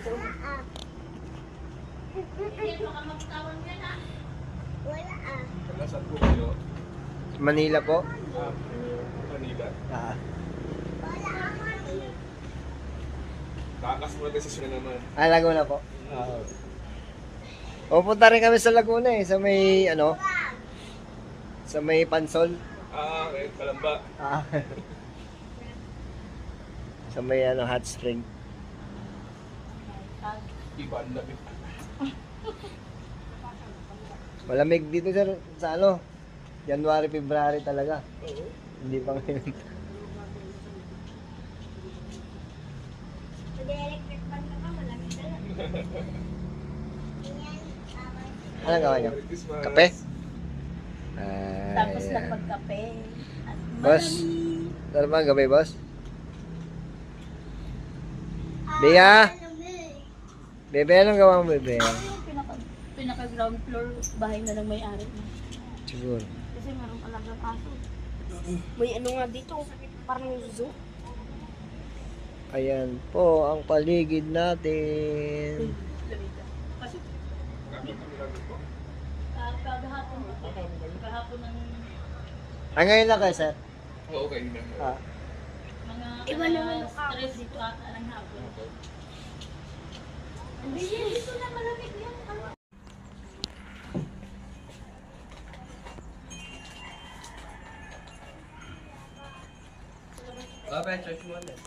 Wala ah. Saan po kayo? Manila po. Manila. Ah. Kakas mo na desisyon na naman. Laguna po. Pupunta rin kami sa Laguna eh, sa may ano, sa may Pansol. Okay. Kalamba. Ah. Sa may ano, hot spring. Iba ang labit. Malamig dito sir, sa ano, January, February talaga. Oo. Hindi pa ngayon. Mag-electric fan ka, malamig ka lang. Anong gawa niyo? Merry Christmas. Kape? Tapos Ayan. napagkape. At Boss, malamig. ano ba ang gabi, boss? Bea? Bebe, anong gawa mo, Bebe? Pinaka ground floor, bahay na lang may-ari na. Siguro. Kasi merong alagang aso. May ano nga dito, parang zoo. Ayan po ang paligid natin. Kasi kahapon ng Ngayon lang kayo, sir? Oo, okay na. Ah. mga iba naman yung stress dito ata ng hapon. Hindi dito na malamig yung ano. Okay, church mo ulit.